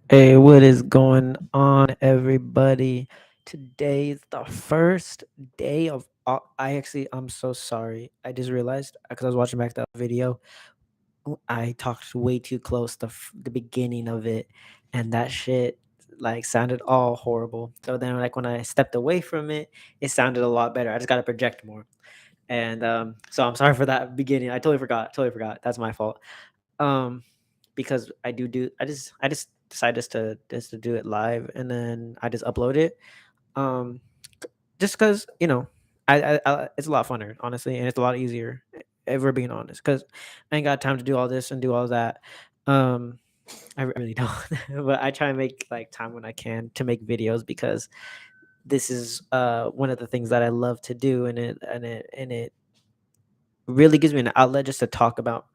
Hey, what is going on, everybody? Today is the first day of. I'm so sorry. I just realized because I was watching back the video. I talked way too close the beginning of it, and that shit like sounded all horrible. So then, like when I stepped away from it, it sounded a lot better. I just got to project more, and so I'm sorry for that beginning. I totally forgot. Totally forgot. That's my fault. Um, because I just decided just to do it live, and then I just upload it. Um, just because it's a lot funner, honestly, and it's a lot easier. If we're being honest, because I ain't got time to do all this and do all that. Um, I really don't, but I try and make like time when I can to make videos because this is one of the things that I love to do, and it really gives me an outlet just to talk about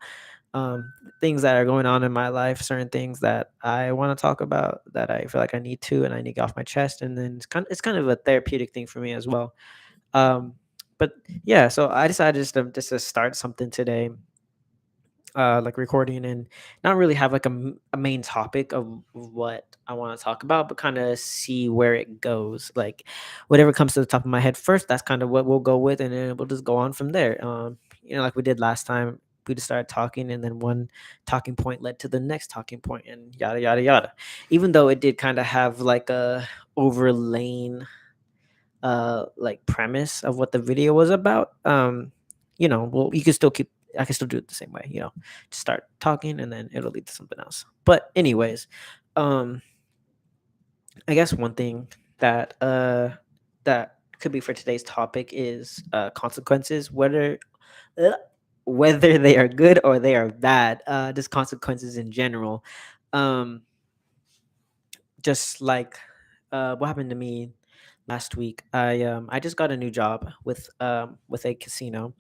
things that are going on in my life, certain things that I want to talk about that I feel like I need to and I need to get off my chest, and then it's kind of a therapeutic thing for me as well. Um, but yeah, so I decided just to start something today, like recording and not really have like a main topic of what I want to talk about, but kind of see where it goes. Like whatever comes to the top of my head first, that's kind of what we'll go with, and then we'll just go on from there. Like we did last time. We just started talking, and then one talking point led to the next talking point, and yada yada yada. Even though it did kind of have like a overlaying like premise of what the video was about, well, you can still keep I can still do it the same way, just start talking and then it'll lead to something else. But anyways, um I guess one thing that could be for today's topic is consequences, uh, whether they are good or they are bad, just consequences in general. um just like what happened to me last week. I just got a new job with a casino,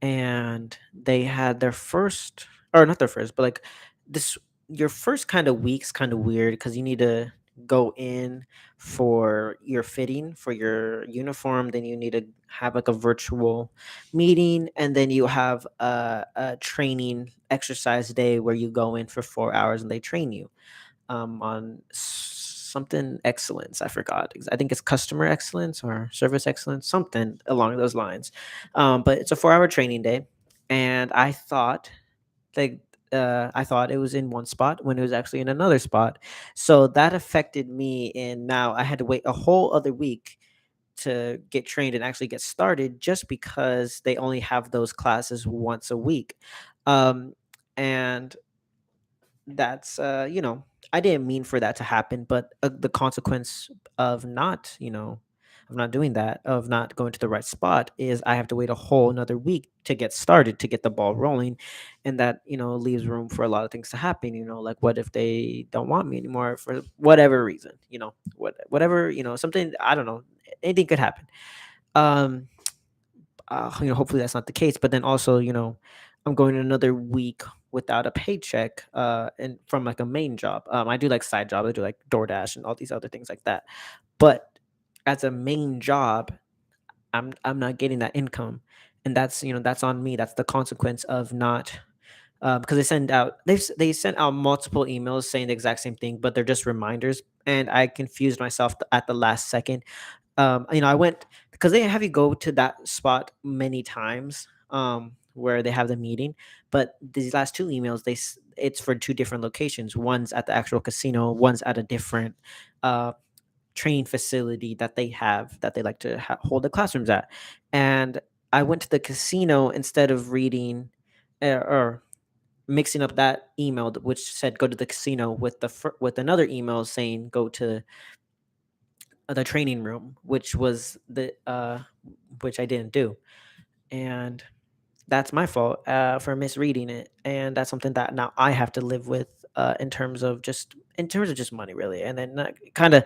and they had their first, or not their first, but like this your first kind of week's kind of weird because you need to go in for your fitting for your uniform, then you need to have like a virtual meeting, and then you have a training exercise day where you go in for 4 hours and they train you on something excellence. I forgot. I think it's customer excellence or service excellence, something along those lines. But it's a 4 hour training day, and like I thought it was in one spot when it was actually in another spot. So that affected me, and now I had to wait a whole other week to get trained and actually get started, just because they only have those classes once a week. Um, and that's I didn't mean for that to happen, but the consequence of not doing that, of not going to the right spot, is I have to wait a whole another week to get started, to get the ball rolling. And that leaves room for a lot of things to happen. Like, what if they don't want me anymore for whatever reason? Whatever, something, I don't know, anything could happen. um Hopefully that's not the case. But then also, I'm going another week without a paycheck, and from like a main job. I do like side job. I do like DoorDash and all these other things like that. But as a main job, I'm not getting that income, and that's on me. That's the consequence of not, because they sent out multiple emails saying the exact same thing, but they're just reminders, and I confused myself at the last second. I went because they have you go to that spot many times, where they have the meeting. But these last two emails, it's for two different locations. One's at the actual casino, one's at a different uh training facility that they have, that they like to hold the classrooms at. And I went to the casino instead of reading, or mixing up that email, which said go to the casino, with with another email saying go to the training room, which I didn't do. And that's my fault, for misreading it, and that's something that now I have to live with, in terms of just money, really. And then kind of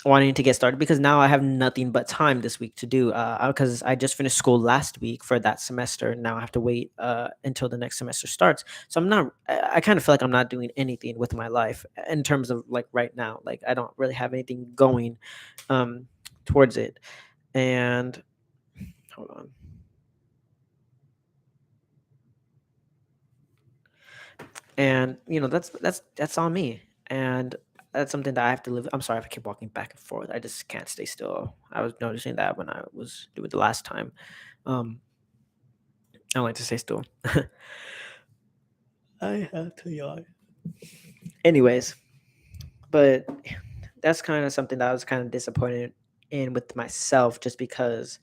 wanting to get started, because now I have nothing but time this week to do, because I just finished school last week for that semester. Now I have to wait until the next semester starts. So I kind of feel like I'm not doing anything with my life in terms of like right now. Like, I don't really have anything going um towards it. And hold on. And that's on me. and that's something that I have to live. I'm sorry if I keep walking back and forth. I just can't stay still. I was noticing that when I was doing it the last time. Um, I don't like to stay still. I have to yawn. Anyways, but that's kind of something that I was kind of disappointed in with myself, just because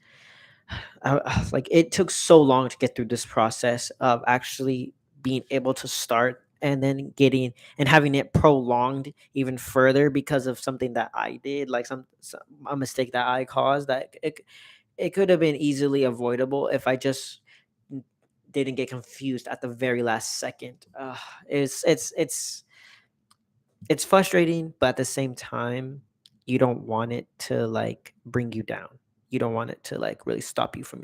like it took so long to get through this process of actually being able to start, and then getting and having it prolonged even further because of something that I did, like some a mistake that I caused, that it could have been easily avoidable if I just didn't get confused at the very last second. It's frustrating, but at the same time, you don't want it to like bring you down. You don't want it to like really stop you from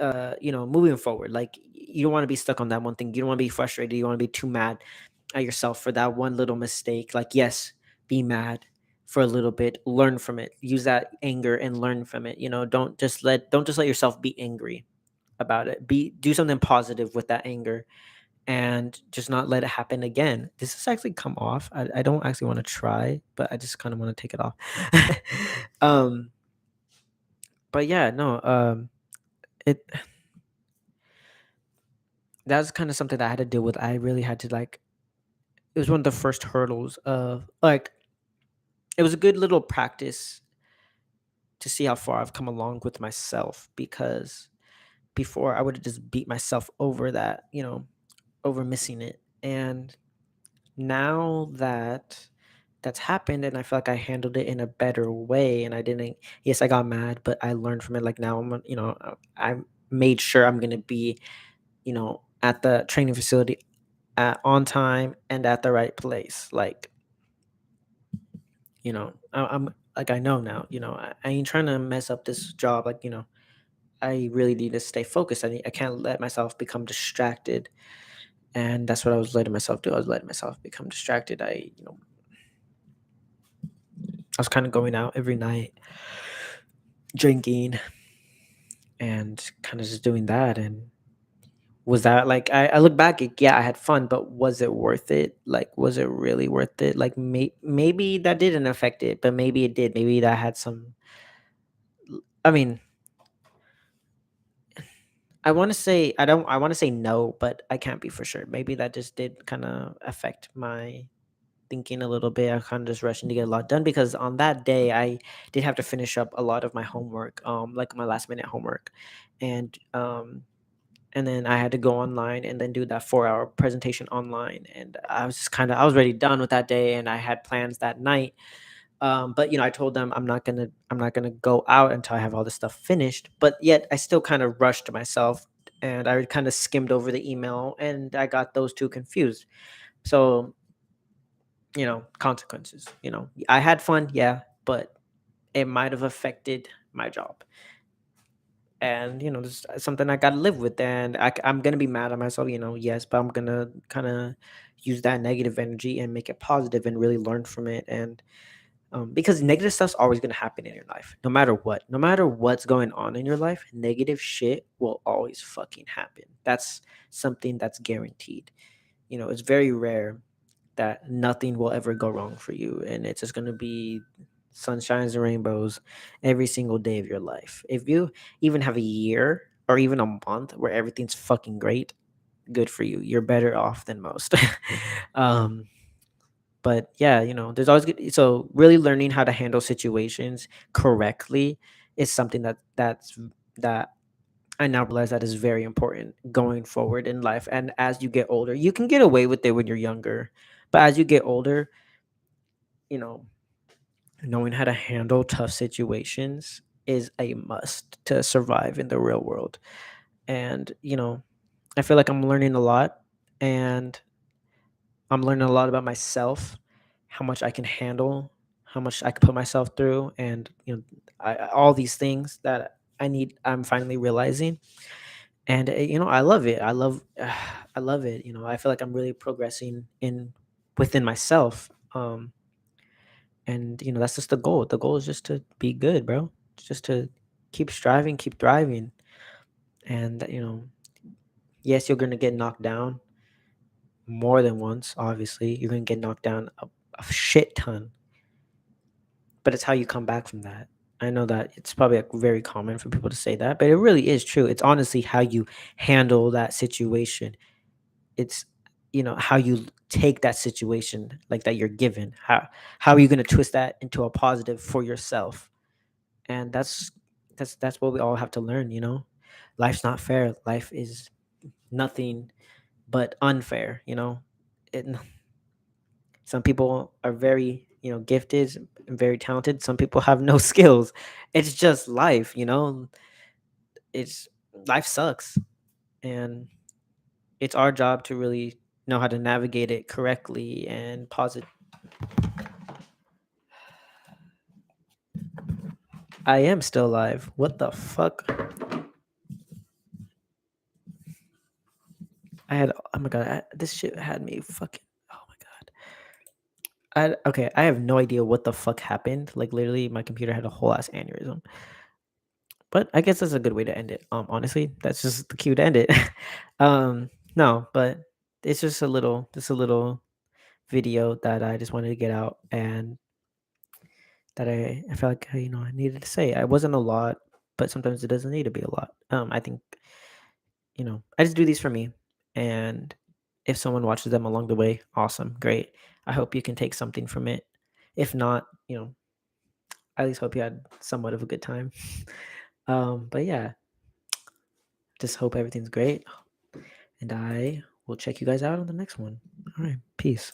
moving forward. Like you don't want to be stuck on that one thing. You don't want to be frustrated. You want to be too mad at yourself for that one little mistake. Like, yes, be mad for a little bit, learn from it, use that anger and learn from it. Don't just let yourself be angry about it. Do something positive with that anger, and just not let it happen again. This has actually come off. I don't actually want to try, but I just kind of want to take it off. um, but yeah, no. It That's kind of something that I had to deal with. I really had to like. It was one of the first hurdles of like. It was a good little practice to see how far I've come along with myself, because before I would have just beat myself over that, over missing it. And now that that's happened, and I feel like I handled it in a better way, and I didn't, yes, I got mad, but I learned from it. Like now I made sure I'm going to be, at the training facility on time and at the right place. Like, I'm like, I know now, I ain't trying to mess up this job. Like, I really need to stay focused. I can't let myself become distracted. And that's what I was letting myself do. I was letting myself become distracted. I was kind of going out every night, drinking, and kind of just doing that. And was that like, I look back, yeah, I had fun, but was it worth it? Like, was it really worth it? Like, maybe that didn't affect it, but maybe it did. Maybe that had some. I mean, I want to say no, but I can't be for sure. Maybe that just did kind of affect my thinking a little bit. I kind of just rushing to get a lot done, because on that day I did have to finish up a lot of my homework, like my last minute homework, and and then I had to go online and then do that 4 hour presentation online. And I was already done with that day, and I had plans that night. But I told them I'm not gonna go out until I have all this stuff finished. But yet I still kind of rushed myself, and I kind of skimmed over the email, and I got those two confused. So consequences. I had fun, yeah, but it might have affected my job. And this is something I gotta live with, and I'm gonna be mad at myself, yes, but I'm gonna kind of use that negative energy and make it positive and really learn from it. And because negative stuff's always going to happen in your life, no matter what's going on in your life, negative shit will always fucking happen. That's something that's guaranteed. It's very rare that nothing will ever go wrong for you, and it's just going to be sunshines and rainbows every single day of your life. If you even have a year or even a month where everything's fucking great, good for you. You're better off than most. um but yeah, there's always so really learning how to handle situations correctly is something that I now realize that is very important going forward in life. And as you get older, you can get away with it when you're younger, but as you get older, you know knowing how to handle tough situations is a must to survive in the real world. And I feel like I'm learning a lot, and I'm learning a lot about myself, how much I can handle, how much I can put myself through, and all these things that I'm finally realizing. And I love it. I love it. I feel like I'm really progressing in within myself. And that's just the goal. The goal is just to be good, bro. Just to keep striving, keep thriving. And yes, you're gonna get knocked down, more than once. Obviously, you're gonna get knocked down a shit ton, but it's how you come back from that. I know that it's probably like very common for people to say that, but it really is true. It's honestly how you handle that situation. It's how you take that situation like that you're given. How are you going to twist that into a positive for yourself? And that's what we all have to learn. Life's not fair. Life is nothing but unfair. it, some people are very gifted and very talented. Some people have no skills. It's just life. It's Life sucks, and it's our job to really know how to navigate it correctly and positive. I am still alive. What the fuck? Oh my god, this shit had me fucking. Oh my god. Okay, I have no idea what the fuck happened. Like literally, my computer had a whole ass aneurysm. But I guess that's a good way to end it. Honestly, that's just the cue to end it. No, but it's just a little video that I just wanted to get out, and that I felt like I needed to say. I wasn't a lot, but sometimes it doesn't need to be a lot. I think I just do these for me, and if someone watches them along the way, awesome, great. I hope you can take something from it. If not, I at least hope you had somewhat of a good time. But yeah, just hope everything's great, and I will check you guys out on the next one. All right, peace.